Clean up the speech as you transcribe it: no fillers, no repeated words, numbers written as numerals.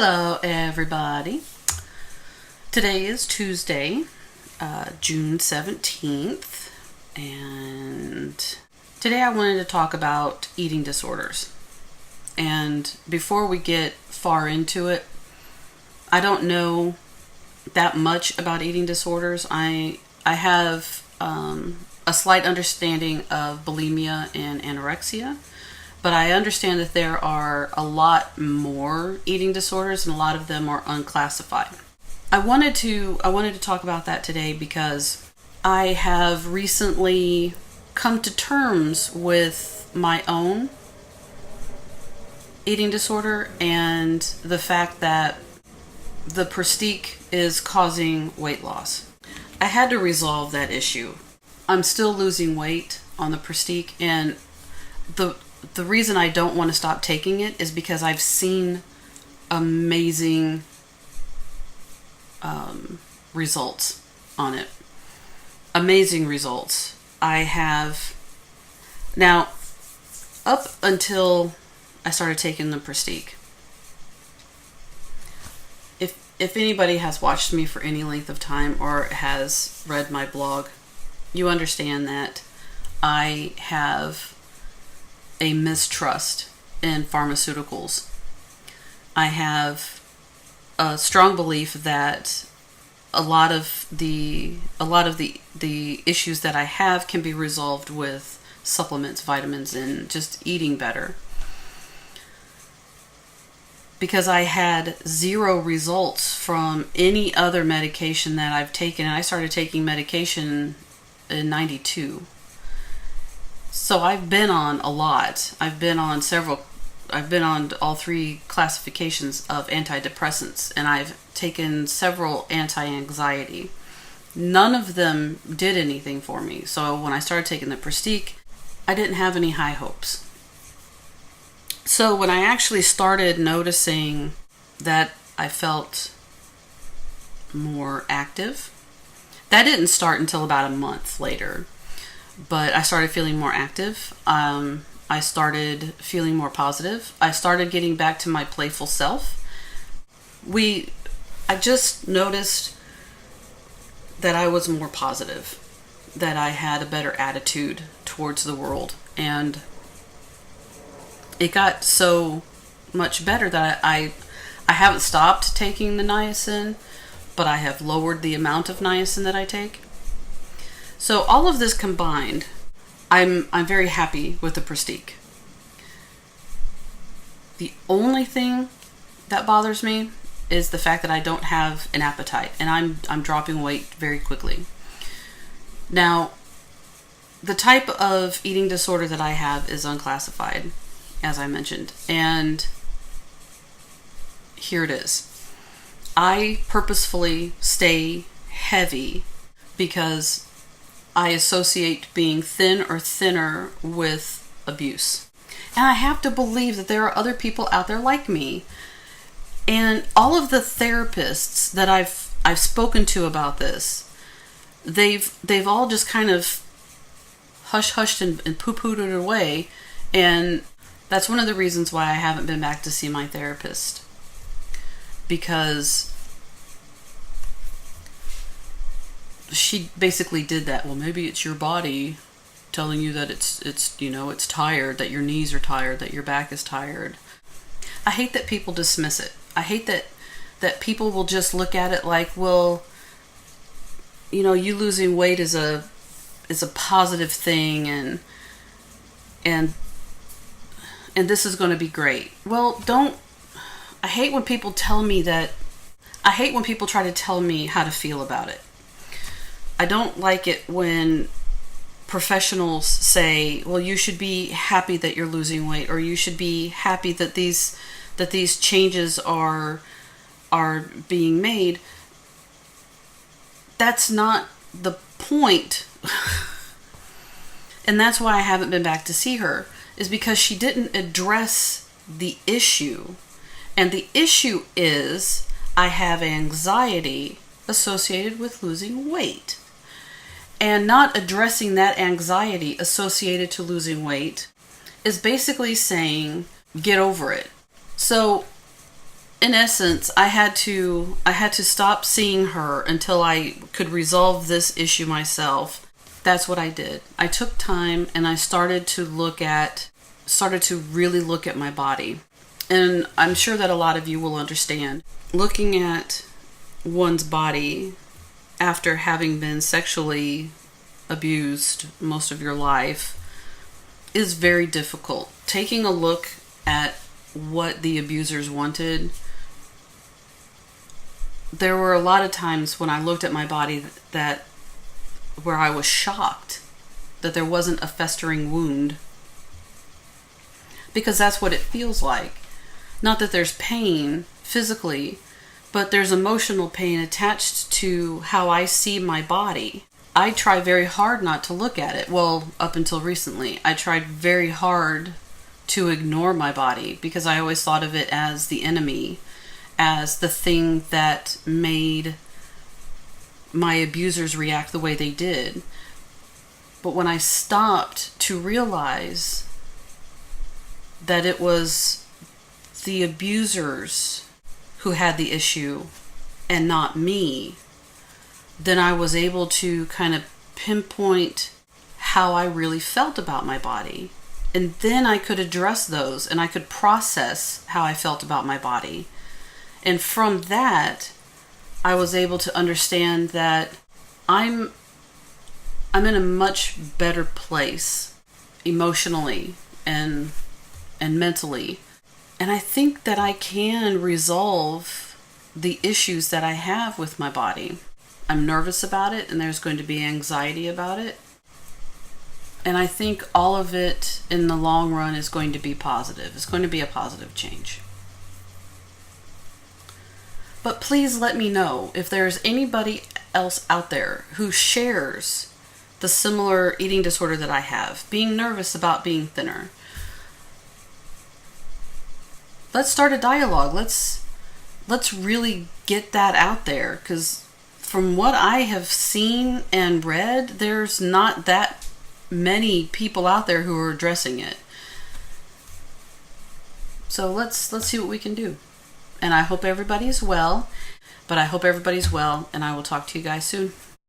Hello, everybody. Today is Tuesday, June 17th, and today I wanted to talk about eating disorders. And before we get far into it, I don't know that much about eating disorders. I have a slight understanding of bulimia and anorexia, but I understand that there are a lot more eating disorders and a lot of them are unclassified. I wanted to talk about that today because I have recently come to terms with my own eating disorder and the fact that the Prestique is causing weight loss. I had to resolve that issue. I'm still losing weight on the Prestique, and the reason I don't want to stop taking it is because I've seen amazing results on it. Amazing results. I have now, up until I started taking the Prestique. If anybody has watched me for any length of time or has read my blog, you understand that I have a mistrust in pharmaceuticals. I have a strong belief that a lot of the issues that I have can be resolved with supplements, vitamins, and just eating better. Because I had zero results from any other medication that I've taken, and I started taking medication in 92. So I've been on a lot. I've been on all three classifications of antidepressants, and I've taken several anti-anxiety. None of them did anything for me. So when I started taking the Prestique, I didn't have any high hopes. So when I actually started noticing that I felt more active, that didn't start until about a month later. But I started feeling more active. I started feeling more positive. I started getting back to my playful self. I just noticed that I was more positive, that I had a better attitude towards the world. And it got so much better that I haven't stopped taking the niacin, but I have lowered the amount of niacin that I take. So all of this combined, I'm very happy with the Prestique. The only thing that bothers me is the fact that I don't have an appetite, and I'm dropping weight very quickly. Now, the type of eating disorder that I have is unclassified, as I mentioned, and here it is. I purposefully stay heavy because I associate being thin or thinner with abuse. And I have to believe that there are other people out there like me. And all of the therapists that I've spoken to about this, they've all just kind of hushed and poo-pooed it away. And that's one of the reasons why I haven't been back to see my therapist. Because she basically did that. Well, maybe it's your body telling you that it's tired, that your knees are tired, that your back is tired. I hate that people dismiss it. I hate that people will just look at it like, well, you losing weight is a positive thing, and this is going to be great. Well, I hate when people tell me that. I hate when people try to tell me how to feel about it. I don't like it when professionals say, well, you should be happy that you're losing weight, or you should be happy that these changes are being made. That's not the point. And that's why I haven't been back to see her, is because she didn't address the issue. And the issue is I have anxiety associated with losing weight. And not addressing that anxiety associated to losing weight is basically saying, get over it. So in essence, I had to stop seeing her until I could resolve this issue myself. That's what I did. I took time and I started to really look at my body. And I'm sure that a lot of you will understand. Looking at one's body after having been sexually abused most of your life is very difficult. Taking a look at what the abusers wanted, there were a lot of times when I looked at my body where I was shocked that there wasn't a festering wound, because that's what it feels like. Not that there's pain physically, but there's emotional pain attached to how I see my body. I try very hard not to look at it. Well, up until recently, I tried very hard to ignore my body because I always thought of it as the enemy, as the thing that made my abusers react the way they did. But when I stopped to realize that it was the abusers who had the issue and not me, then I was able to kind of pinpoint how I really felt about my body. And then I could address those and I could process how I felt about my body. And from that, I was able to understand that I'm in a much better place emotionally and mentally. And I think that I can resolve the issues that I have with my body. I'm nervous about it, and there's going to be anxiety about it. And I think all of it in the long run is going to be positive. It's going to be a positive change. But please let me know if there's anybody else out there who shares the similar eating disorder that I have, being nervous about being thinner. Let's start a dialogue. Let's really get that out there, because from what I have seen and read, there's not that many people out there who are addressing it. So let's see what we can do. And I hope everybody is well. But I hope everybody's well, and I will talk to you guys soon.